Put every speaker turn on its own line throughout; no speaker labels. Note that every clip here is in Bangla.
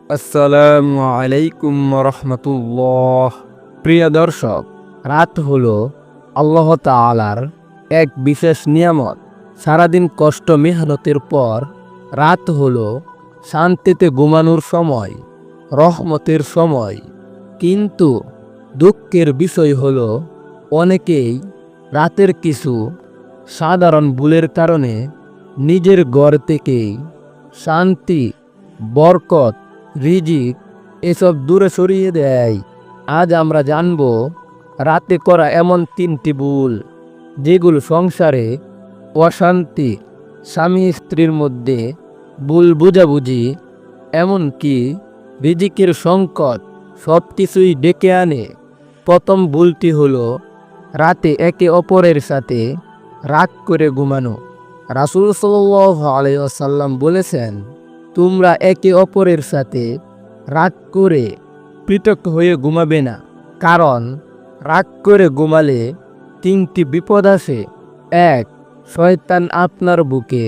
আসসালামু আলাইকুম রহমতুল্লাহ। প্রিয় দর্শক, রাত হলো আল্লাহ তাআলার এক বিশেষ নিয়ামত। সারাদিন কষ্ট মেহনতের পর রাত হলো শান্তিতে ঘুমানোর সময়, রহমতের সময়। কিন্তু দুঃখের বিষয় হলো অনেকেই রাতের কিছু সাধারণ ভুলের কারণে নিজের ঘর থেকেই শান্তি, বরকত, রিজিক এসব দূরে সরিয়ে দেয়। আজ আমরা জানব রাতে করা এমন 3টি ভুল যেগুলো সংসারে অশান্তি, স্বামী স্ত্রীর মধ্যে ভুল বোঝাবুঝি, এমনকি রিজিকের সংকট সব কিছুই ডেকে আনে। প্রথম ভুলটি হলো রাতে একে অপরের সাথে রাগ করে ঘুমানো। রাসূল সাল্লাল্লাহু আলাইহি ওয়াসাল্লাম বলেছেন, তোমরা একে অপরের সাথে রাগ করে পৃথক হয়ে ঘুমাবে না, কারণ রাগ করে ঘুমালে 3টি বিপদ আসে। 1. শয়তান আপনার বুকে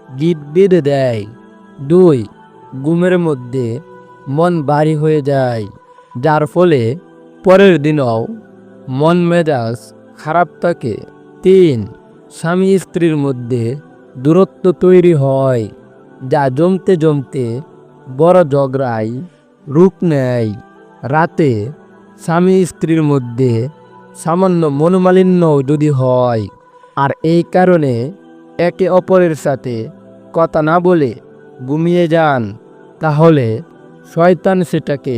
গিট বেঁধে দেয়। 2. ঘুমের মধ্যে মন ভারী হয়ে যায়, যার ফলে পরের দিনও মন মেজাজ খারাপ থাকে। 3. স্বামী স্ত্রীর মধ্যে দূরত্ব তৈরি হয়, যা জমতে জমতে বড় ঝগড়ায় রূপ নেয়। রাতে স্বামী স্ত্রীর মধ্যে সামান্য মনোমালিন্য যদি হয়, আর এই কারণে একে অপরের সাথে কথা না বলে ঘুমিয়ে যান, তাহলে শয়তান সেটাকে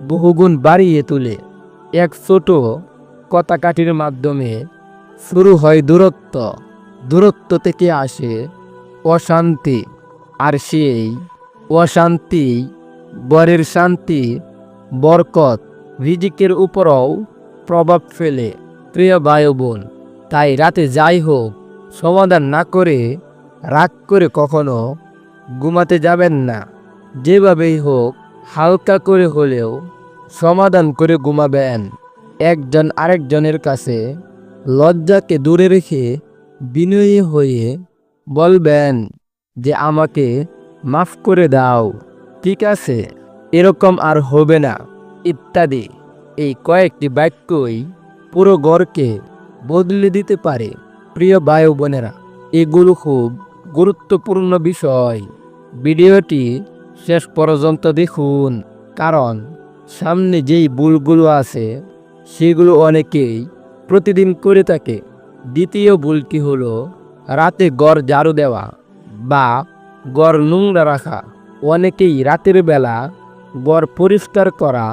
বহুগুণ বাড়িয়ে তোলে। এক ছোট কথাকাটির মাধ্যমে শুরু হয় দূরত্ব, দূরত্ব থেকে আসে অশান্তি, আর সেই অশান্তি ঘরের শান্তি, বরকত, রিজিকের উপরও প্রভাব ফেলে। প্রিয় ভাই বোন, তাই রাতে যাই হোক সমাধান না করে রাগ করে কখনো ঘুমাতে যাবেন না। যেভাবেই হোক হালকা করে হলেও সমাধান করে ঘুমাবেন। একজন আরেকজনের কাছে লজ্জাকে দূরে রেখে বিনয়ী হয়ে বলবেন যে আমাকে মাফ করে দাও, ঠিক আছে, এরকম আর হবে না, ইত্যাদি। এই কয়েকটি বাক্যই পুরো ঘরকে বদলে দিতে পারে। প্রিয় ভাই বোনেরা, এগুলো খুব গুরুত্বপূর্ণ বিষয়। ভিডিওটি শেষ পর্যন্ত দেখুন, কারণ সামনে যেই ভুলগুলো আছে সেগুলো অনেকেই প্রতিদিন করে থাকে। দ্বিতীয় ভুলটি হলো রাতে ঘর ঝাড়ু দেওয়া বা ঘর নোংরা রাখা। অনেকেই রাতের বেলা ঘর পরিষ্কার করা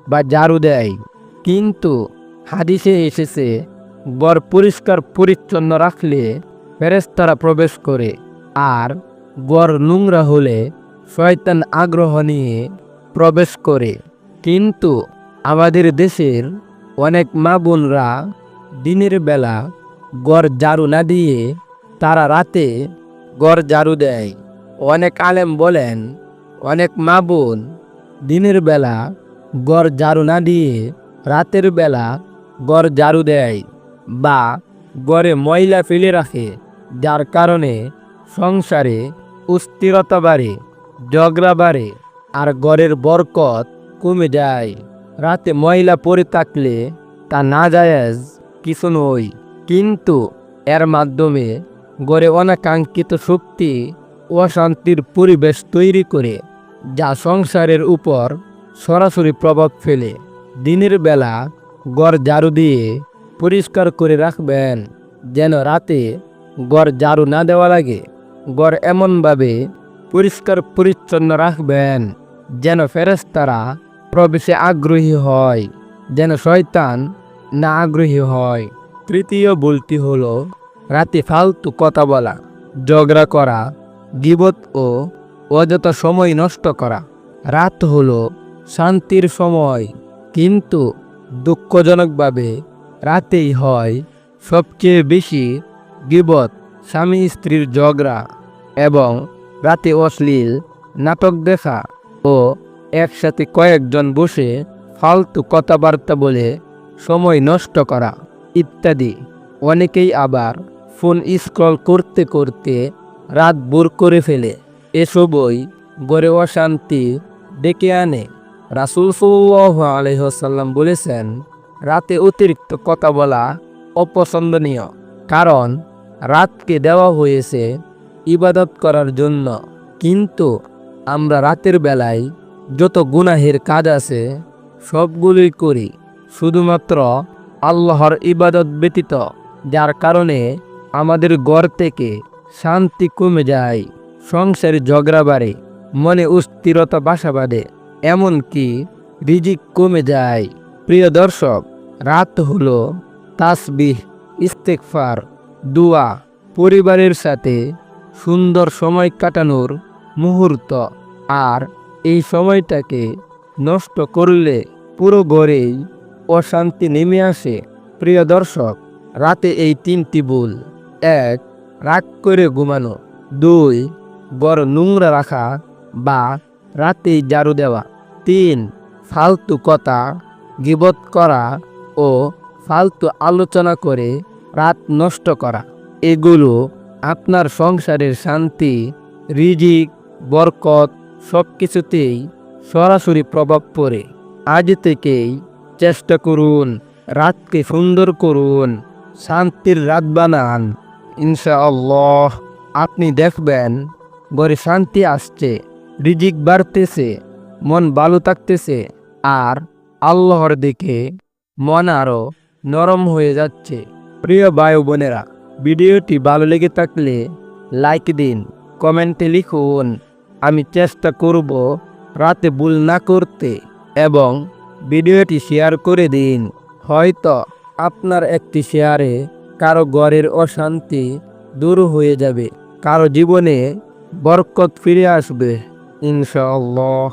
বা ঝাড়ু দেয়, কিন্তু হাদিসে এসেছে ঘর পরিষ্কার পরিচ্ছন্ন রাখলে ফেরেশতারা প্রবেশ করে, আর ঘর নোংরা হলে শয়তান আগ্রহ নিয়ে প্রবেশ করে। কিন্তু আমাদের দেশের অনেক মা বোনরা দিনের বেলা ঘর ঝাড়ু না দিয়ে তারা রাতে ঘর ঝাড়ু দেয়। অনেক আলেম বলেন, অনেক মা বোন দিনের বেলা ঘর ঝাড়ু না দিয়ে রাতের বেলা ঘর ঝাড়ু দেয় বা ঘরে ময়লা ফেলে রাখে, যার কারণে সংসারে অস্থিরতা বাড়ে, ঝগড়া বাড়ে, আর ঘরের বরকত কমে যায়। রাতে ময়লা পড়ে থাকলে তা নাজায়েজ কিছু নয়, কিন্তু এর মাধ্যমে ঘরে অনাকাঙ্ক্ষিত শক্তি অশান্তির পরিবেশ তৈরি করে, যা সংসারের উপর সরাসরি প্রভাব ফেলে। দিনের বেলা ঘর ঝাড়ু দিয়ে পরিষ্কার করে রাখবেন যেন রাতে ঘর ঝাড়ু না দেওয়া লাগে। ঘর এমনভাবে পরিষ্কার পরিচ্ছন্ন রাখবেন যেন ফেরেশতারা প্রবেশে আগ্রহী হয়, যেন শয়তান না আগ্রহী হয়। তৃতীয় ভুলটি হলো রাতে ফালতু কথা বলা, ঝগড়া করা, গীবত ও অযথা সময় নষ্ট করা। রাত হলো শান্তির সময়, কিন্তু দুঃখজনকভাবে রাতেই হয় সবচেয়ে বেশি গীবত, স্বামী স্ত্রীর ঝগড়া, এবং রাতে অশ্লীল নাটক দেখা ও একসাথে কয়েকজন বসে ফালতু কথাবার্তা বলে সময় নষ্ট করা ইত্যাদি। অনেকেই আবার ফোন স্ক্রল করতে করতে রাত ভোর করে ফেলে। এসবই ঘরে অশান্তি, ডেকে আনে। রাসূল সাল্লাল্লাহু আলাইহি ওয়াসাল্লাম বলেছেন, রাতে অতিরিক্ত কথা বলা অপছন্দনীয়, কারণ রাতকে দেওয়া হয়েছে ইবাদত করার জন্য। কিন্তু আমরা রাতের বেলায় যত গুনাহের কাজ আছে সবগুলোই করি শুধুমাত্র আল্লাহর ইবাদত ব্যতীত, যার কারণে আমাদের ঘর থেকে শান্তি কমে যায়, সংসারে ঝগড়া বাড়ে, মনে অস্থিরতা বাসা বাঁধে, এমনকি রিজিক কমে যায়। প্রিয় দর্শক, রাত হলো তাসবিহ, ইস্তেগফার, দোয়া, পরিবারের সাথে সুন্দর সময় কাটানোর মুহূর্ত। আর এই সময়টাকে নষ্ট করলে পুরো ঘরেই অশান্তি নেমে আসে। প্রিয় দর্শক, রাতে এই 3টি ভুল: 1. রাগ করে ঘুমানো, 2. ঘর নোংরা রাখা বা রাতেই ঝাড়ু দেওয়া, 3. ফালতু কথা, গীবত করা ও ফালতু আলোচনা করে রাত নষ্ট করা। এগুলো আপনার সংসারের শান্তি, রিজিক, বরকত সব কিছুতেই সরাসরি প্রভাব পড়ে। আজ থেকেই চেষ্টা করুন, রাতকে সুন্দর করুন, শান্তির রাত বানান। ইনশাআল্লাহ আপনি দেখবেন ঘরে শান্তি আসছে, রিজিক বাড়তেছে, মন ভালো থাকতেছে, আর আল্লাহর দিকে মন আরও নরম হয়ে যাচ্ছে। প্রিয় ভাই ও বোনেরা, ভিডিওটি ভালো লেগে থাকলে লাইক দিন, কমেন্টে লিখুন আমি চেষ্টা করব রাতে ভুল না করতে, এবং ভিডিওটি শেয়ার করে দিন। হয়তো আপনার একটি শেয়ারে কারো ঘরের অশান্তি দূর হয়ে যাবে, কারো জীবনে বরকত ফিরে আসবে ইনশাআল্লাহ।